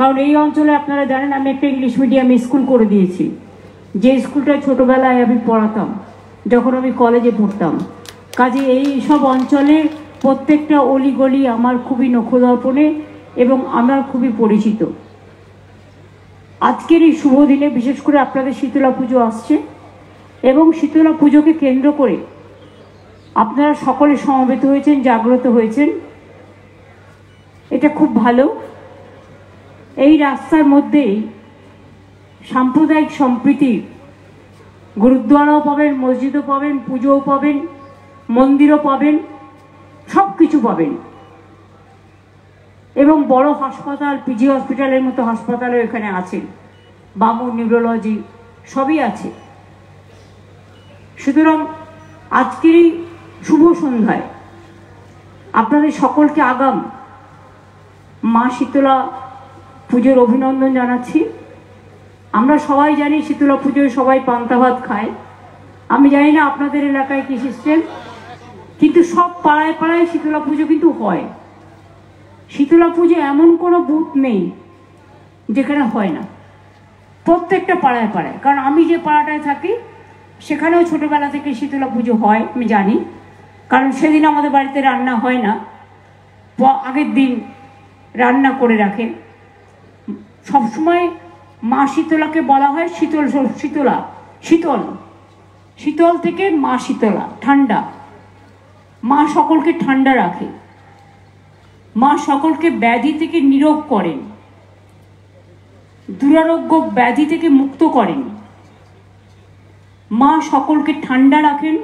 কারণ এই অঞ্চলে আপনারা জানেন আমি একটা ইংলিশ মিডিয়ামে স্কুল করে দিয়েছি, যে স্কুলটা ছোটোবেলায় আমি পড়াতাম যখন আমি কলেজে পড়তাম। কাজে এই সব অঞ্চলে প্রত্যেকটা অলিগলি আমার খুবই নখদর্পণে এবং আমার খুবই পরিচিত। আজকের এই শুভ দিনে বিশেষ করে আপনাদের শীতলা পুজো আসছে এবং শীতলা পুজোকে কেন্দ্র করে আপনারা সকলে সমবেত হয়েছেন, জাগ্রত হয়েছেন, এটা খুব ভালো। এই রাস্তার মধ্যেই সাম্প্রদায়িক সম্প্রীতি, গুরুদ্বারাও পাবেন, মসজিদও পাবেন, পুজোও পাবেন, মন্দিরও পাবেন, সব কিছু পাবেন এবং বড় হাসপাতাল, পিজি হসপিটালের মতো হাসপাতালও এখানে আছে, বামু নিউরোলজি সবই আছে। সুতরাং আজকের এই শুভ সন্ধ্যায় আপনাদের সকলকে আগাম মা শীতলা পুজোর অভিনন্দন জানাচ্ছি। আমরা সবাই জানি শীতলা পুজোয় সবাই পান্তা ভাত খায়। আমি জানি না আপনাদের এলাকায় কি সিস্টেম, কিন্তু সব পাড়ায় পাড়ায় শীতলা পুজো কিন্তু হয়। শীতলা পুজো এমন কোনো বুথ নেই যেখানে হয় না, প্রত্যেকটা পাড়ায় পাড়ায়। কারণ আমি যে পাড়াটায় থাকি সেখানেও ছোটোবেলা থেকে শীতলা পুজো হয়, আমি জানি। কারণ সেদিন আমাদের বাড়িতে রান্না হয় না, আগের দিন রান্না করে রাখে। সবসময় মা শীতলাকে বলা হয় শীতল শীতলা, শীতল শীতল থেকে মা শীতলা, ঠান্ডা। মা সকলকে ঠান্ডা রাখে, মা সকলকে ব্যাধি থেকে নিরোগ করেন, দুরারোগ্য ব্যাধি থেকে মুক্ত করেন। মা সকলকে ঠান্ডা রাখেন,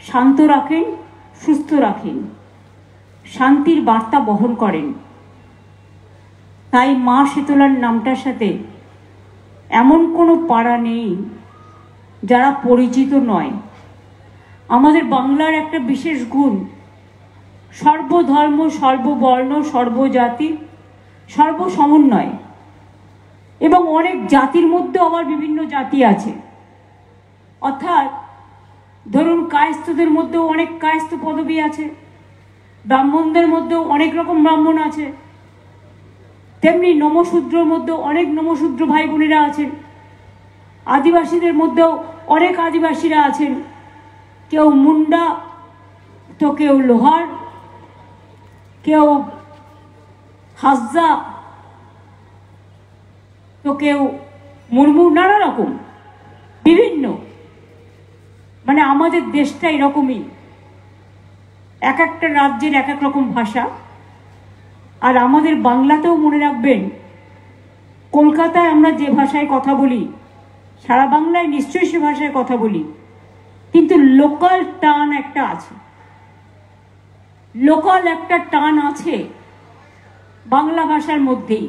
শান্ত রাখেন, সুস্থ রাখেন, শান্তির বার্তা বহন করেন। তাই মা শীতলার নামটার সাথে এমন কোনো পাড়া নেই যারা পরিচিত নয়। আমাদের বাংলার একটা বিশেষ গুণ, সর্বধর্ম, সর্ববর্ণ, সর্বজাতি, সর্বসমন্বয়। এবং অনেক জাতির মধ্যে আবার বিভিন্ন জাতি আছে। অর্থাৎ ধরুন কায়স্থদের মধ্যেও অনেক কায়স্থ পদবী আছে, ব্রাহ্মণদের মধ্যেও অনেক রকম ব্রাহ্মণ আছে, তেমনি নমশূদ্রের মধ্যেও অনেক নমশূদ্র ভাই বোনেরা আছেন, আদিবাসীদের মধ্যেও অনেক আদিবাসীরা আছেন। কেউ মুন্ডা, তো কেউ লোহার, কেউ হাজরা, তো কেউ মুর্মু, নানা রকম বিভিন্ন। মানে আমাদের দেশটা এরকমই, এক একটা রাজ্যের এক এক রকম ভাষা। আর আমাদের বাংলাতেও মনে রাখবেন, কলকাতায় আমরা যে ভাষায় কথা বলি সারা বাংলায় নিশ্চয়ই সে ভাষায় কথা বলি, কিন্তু লোকাল টান একটা আছে, লোকাল একটা টান আছে বাংলা ভাষার মধ্যেই।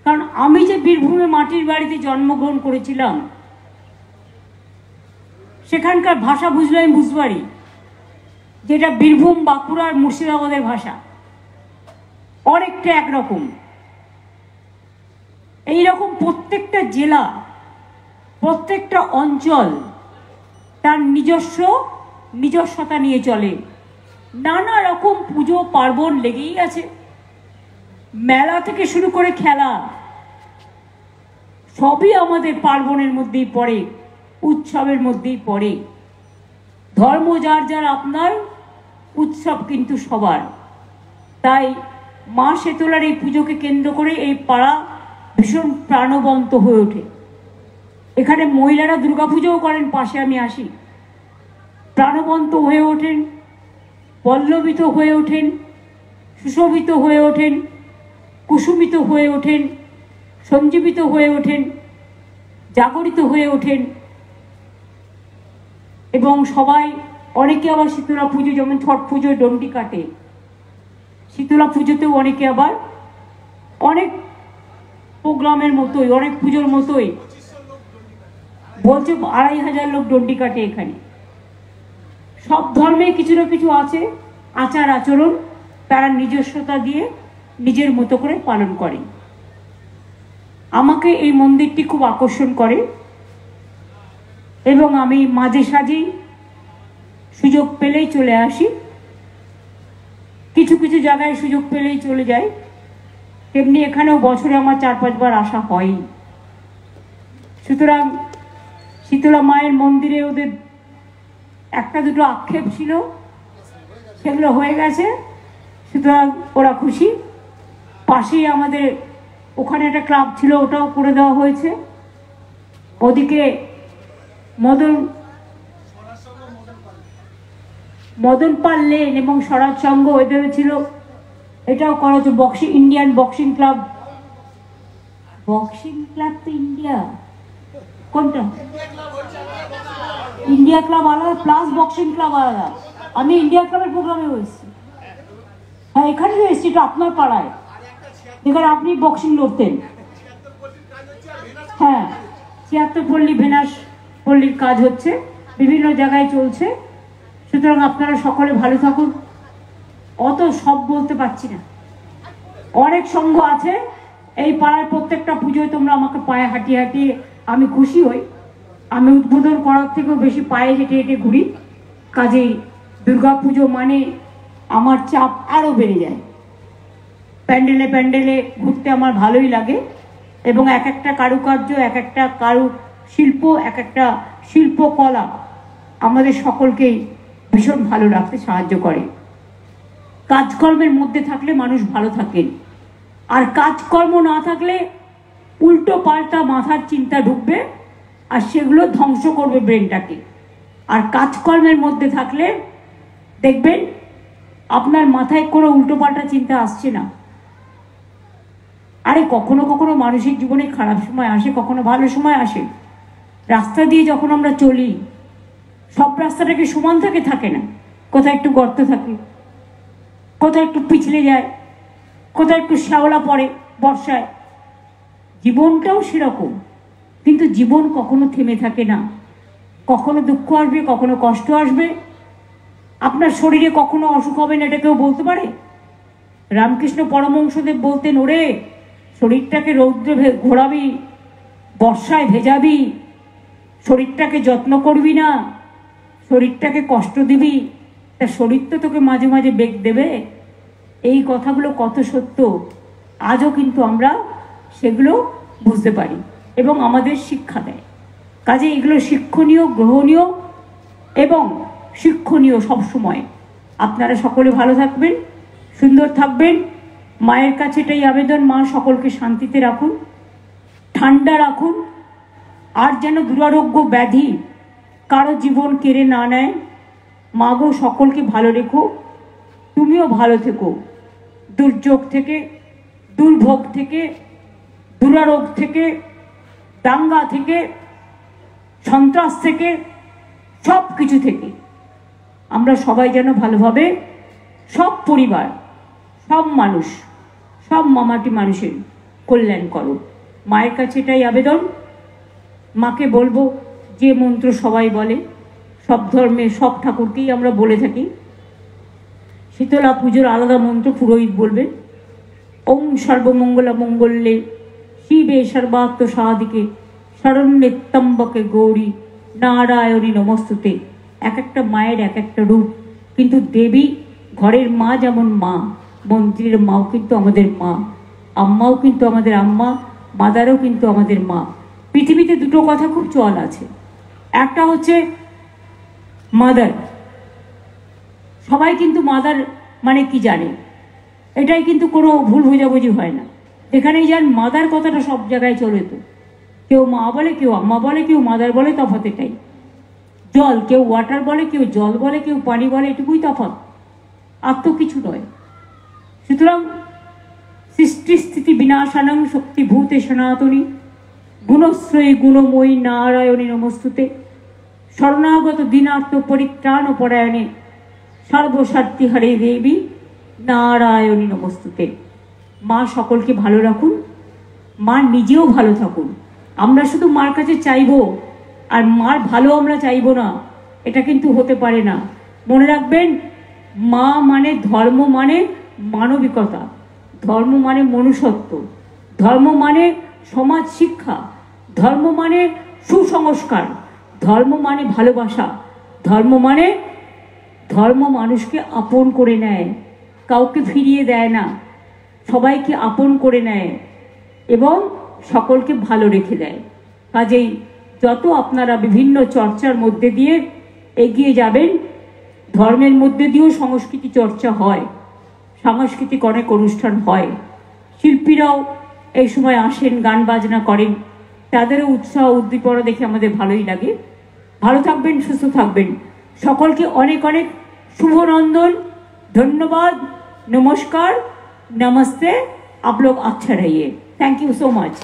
কারণ আমি যে বীরভূমে মাটির বাড়িতে জন্মগ্রহণ করেছিলাম, সেখানকার ভাষা বুঝলে আমি বুঝতে পারি যেটা বীরভূম, বাঁকুড়া আর মুর্শিদাবাদের ভাষা অনেকটা একরকম। এইরকম প্রত্যেকটা জেলা, প্রত্যেকটা অঞ্চল তার নিজস্বতা নিয়ে চলে। নানা রকম পুজো পার্বণ লেগেই আছে, মেলা থেকে শুরু করে খেলা সবই আমাদের পার্বণের মধ্যেই পড়ে, উৎসবের মধ্যেই পড়ে। ধর্ম যার যার আপনার, উৎসব কিন্তু সবার। তাই মা শীতলার এই পুজোকে কেন্দ্র করে এই পাড়া ভীষণ প্রাণবন্ত হয়ে ওঠে। এখানে মহিলারা দুর্গাপুজোও করেন, পাশে আমি আসি, প্রাণবন্ত হয়ে ওঠেন, পল্লবিত হয়ে ওঠেন, সুশোভিত হয়ে ওঠেন, কুসুমিত হয়ে ওঠেন, সঞ্জীবিত হয়ে ওঠেন, জাগরিত হয়ে ওঠেন। এবং সবাই, অনেকে আবার শীতলা পুজো, যেমন ছট পুজোয় ডন্ডি কাটে, শীতলা পুজোতেও অনেকে আবার অনেক প্রোগ্রামের মতোই, অনেক পুজোর মতোই বলছে 2500 লোক ডন্ডি কাটে এখানে। সব ধর্মে কিছু না কিছু আছে, আচার আচরণ তারা নিজস্বতা দিয়ে নিজের মতো করে পালন করে। আমাকে এই মন্দিরটি খুব আকর্ষণ করে এবং আমি মাঝে সাঝেই সুযোগ পেলেই চলে আসি, কিছু কিছু জায়গায় সুযোগ পেলেই চলে যাই, তেমনি এখানেও বছরে আমার 4-5 বার আসা হয়। সুতরাং শীতলা মায়ের মন্দিরে ওদের একটা দুটো আক্ষেপ ছিল, সেগুলো হয়ে গেছে, সুতরাং ওরা খুশি। পাশেই আমাদের ওখানে একটা ক্লাব ছিল, ওটাও করে দেওয়া হয়েছে। ওদিকে মদন পাল লেন এবং স্বরাজ সংঘ ওদেরও ছিল, এটাও করা হচ্ছে। ইন্ডিয়ান বক্সিং ক্লাব তো ইন্ডিয়া কোনটা? ইন্ডিয়া ক্লাব আলাদা প্লাস বক্সিং ক্লাব আলাদা। আমি ইন্ডিয়া ক্লাবের প্রোগ্রামে হয়েছি, হ্যাঁ এখানে এসেছি, এটা আপনার পাড়ায়, এখানে আপনি বক্সিং লড়তেন। হ্যাঁ 76 পল্লী ভেনাস পল্লীর কাজ হচ্ছে, বিভিন্ন জায়গায় চলছে। সুতরাং আপনারা সকলে ভালো থাকুন। অত সব বলতে পারছি না, অনেক সংঘ আছে এই পাড়ায়। প্রত্যেকটা পুজোয় তোমরা আমাকে পায়ে হাঁটিয়ে হাঁটিয়ে আমি খুশি হই। আমি উদ্বোধন করার থেকেও বেশি পায়ে হেঁটে হেঁটে ঘুরি। কাজেই দুর্গা পুজো মানে আমার চাপ আরও বেড়ে যায়। প্যান্ডেলে প্যান্ডেলে ঘুরতে আমার ভালোই লাগে, এবং এক একটা কারুকার্য, এক একটা কারু শিল্প, এক একটা শিল্পকলা আমাদের সকলকেই ভীষণ ভালো রাখতে সাহায্য করে। কাজকর্মের মধ্যে থাকলে মানুষ ভালো থাকেন, আর কাজকর্ম না থাকলে উল্টো পাল্টা মাথার চিন্তা ঢুকবে, আর সেগুলো ধ্বংস করবে ব্রেনটাকে। আর কাজকর্মের মধ্যে থাকলে দেখবেন আপনার মাথায় কোনো উল্টো পাল্টা চিন্তা আসছে না। আরে কখনো কখনো মানুষের জীবনে খারাপ সময় আসে, কখনো ভালো সময় আসে। রাস্তা দিয়ে যখন আমরা চলি, সব রাস্তাটাকে সমান থাকে না, কোথায় একটু গর্ত থাকে, কোথায় একটু পিছলে যায়, কোথায় একটু শ্যাওলা পড়ে বর্ষায়। জীবনটাও সেরকম, কিন্তু জীবন কখনো থেমে থাকে না। কখনো দুঃখ আসবে, কখনো কষ্ট আসবে। আপনার শরীরে কখনো অসুখ হবে না, এটা কেউ বলতে পারে? রামকৃষ্ণ পরমহংসদেব বলতেন, ওরে শরীরটাকে রৌদ্রে ঘোরাবি, বর্ষায় ভেজাবি, শরীরটাকে যত্ন করবি না, শরীরটাকে কষ্ট দিবি, তা শরীর তো তোকে মাঝে মাঝে বেগ দেবে। এই কথাগুলো কত সত্য, আজও কিন্তু আমরা সেগুলো বুঝতে পারি এবং আমাদের শিক্ষা দেয়। কাজে এগুলো শিক্ষণীয়, গ্রহণীয় এবং শিক্ষণীয় সবসময়। আপনারা সকলে ভালো থাকবেন, সুন্দর থাকবেন। মায়ের কাছে এটাই আবেদন, মা সকলকে শান্তিতে রাখুন, ঠান্ডা রাখুন, আর যেন দুরারোগ্য ব্যাধি কারো জীবন কেড়ে না নেয়। মা গো সকলকে ভালো রেখো, তুমিও ভালো থেকো। দুর্যোগ থেকে, দুর্ভোগ থেকে, দুরারোগ থেকে, দাঙ্গা থেকে, সন্ত্রাস থেকে, সব কিছু থেকে আমরা সবাই যেন ভালোভাবে, সব পরিবার, সব মানুষ, সব মামাটি মানুষের কল্যাণ করো। মায়ের কাছে এটাই আবেদন। মাকে বলবো যে মন্ত্র সবাই বলে, সব ধর্মে সব ঠাকুরকেই আমরা বলে থাকি। শীতলা পুজোর আলাদা মন্ত্র পুরোহিত বলবেন, ওং সর্বমঙ্গলা মঙ্গলে শিবে সর্বাত্ম সাধিকে শরণ্যে ত্র্যম্বকে গৌরী নারায়ণী নমস্তুতে। এক একটা মায়ের এক একটা রূপ, কিন্তু দেবী ঘরের মা যেমন মা, মন্দিরের মাও কিন্তু আমাদের মা, আম্মাও কিন্তু আমাদের আম্মা, মাদারও কিন্তু আমাদের মা। পৃথিবীতে দুটো কথা খুব চল আছে, একটা হচ্ছে মাদার। সবাই কিন্তু মাদার মানে কি জানে, এটাই কিন্তু কোনো ভুল বোঝাবুঝি হয় না। এখানেই যান মাদার কথাটা সব জায়গায় চলে, তো কেউ মা বলে, কেউ আম্মা বলে, কেউ মাদার বলে, তফাৎ এটাই। জল কেউ ওয়াটার বলে, কেউ জল বলে, কেউ পানি বলে, এটুকুই তফাৎ, আর তো কিছু নয়। সুতরাং সৃষ্টি স্থিতি বিনাশানং শক্তিভূতে সনাতনী গুণশ্রয়ী গুণময়ী নারায়ণী নমস্তুতে। শরণাগত দীনার্থ পরিত্রাণ পরায়ণে সর্বস্বার্থী হরে দেবী নারায়ণী নমস্তুতে। মা সকলকে ভালো রাখুন, মা নিজেও ভালো থাকুন। আমরা শুধু মার কাছে চাইবো আর মার ভালো আমরা চাইবো না, এটা কিন্তু হতে পারে না। মনে রাখবেন, মা মানে ধর্ম, মানে মানবিকতা, ধর্ম মানে মনুষ্যত্ব, ধর্ম মানে সমাজ শিক্ষা, ধর্ম মানে সুসংস্কার, ধর্ম মানে ভালোবাসা, ধর্ম মানুষকে আপন করে নেয়, কাউকে ফিরিয়ে দেয় না। সবাইকে আপন করে নেয় এবং সকলকে ভালো রেখে দেয়। কাজেই যত আপনারা বিভিন্ন চর্চার মধ্যে দিয়ে এগিয়ে যাবেন, ধর্মের মধ্যে দিয়েও সংস্কৃতি চর্চা হয়, সাংস্কৃতিক অনেক অনুষ্ঠান হয়, শিল্পীরাও এই সময় আসেন, গান বাজনা করেন, তাদেরও উৎসাহ উদ্দীপনা দেখে আমাদের ভালোই লাগে। ভালো থাকবেন, সুস্থ থাকবেন। সকলকে অনেক অনেক শুভনন্দন, ধন্যবাদ, নমস্কার, नमस्ते। आप लोग अच्छा रहिए। Thank you so much.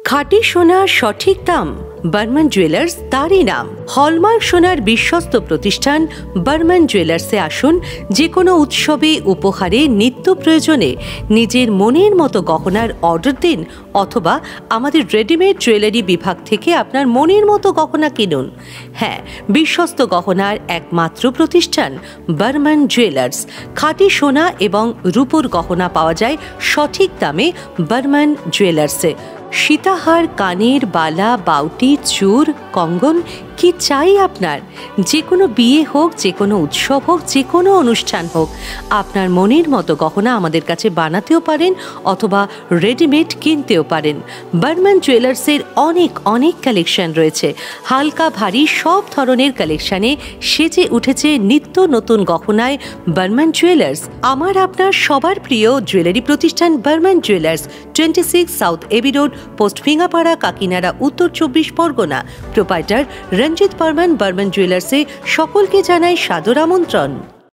খাঁটি সোনার সঠিক দাম বর্মন জুয়েলার্স তারই নাম। হলমার্ক সোনার বিশ্বস্ত প্রতিষ্ঠান বর্মন জুয়েলার্সে আসুন। যে কোনো উৎসবে, উপহারে, নিত্য প্রয়োজনে নিজের মনের মতো গহনার অর্ডার দিন অথবা আমাদের রেডিমেড জুয়েলারি বিভাগ থেকে আপনার মনের মতো গহনা কিনুন। হ্যাঁ, বিশ্বস্ত গহনার একমাত্র প্রতিষ্ঠান বর্মন জুয়েলার্স। খাঁটি সোনা এবং রূপোর গহনা পাওয়া যায় সঠিক দামে বর্মন জুয়েলার্সে। সীতাহার, কানের বালা, বাউটি, চূড়, কঙ্গন কি চাই আপনার? যে কোনো বিয়ে হোক, যে কোনো উৎসব হোক, যে কোনো অনুষ্ঠান হোক, আপনার মনের মতো গহনা আমাদের কাছে বানাতেও পারেন অথবা রেডিমেড কিনতেও পারেন। বর্মন জুয়েলার্সের অনেক অনেক কালেকশন রয়েছে। হালকা ভারী সব ধরনের কালেকশানে সেজে উঠেছে নিত্য নতুন গহনায় বর্মন জুয়েলার্স। আমার আপনার সবার প্রিয় জুয়েলারি প্রতিষ্ঠান Barman jewellers, 26 south AB road, post Fingapara, Kakinara, উত্তর 24 পরগনা। প্রোপাইটার রঞ্জিত বর্মন। বর্মন জুয়েলার্সে সকলকে জানাই সাদর আমন্ত্রণ।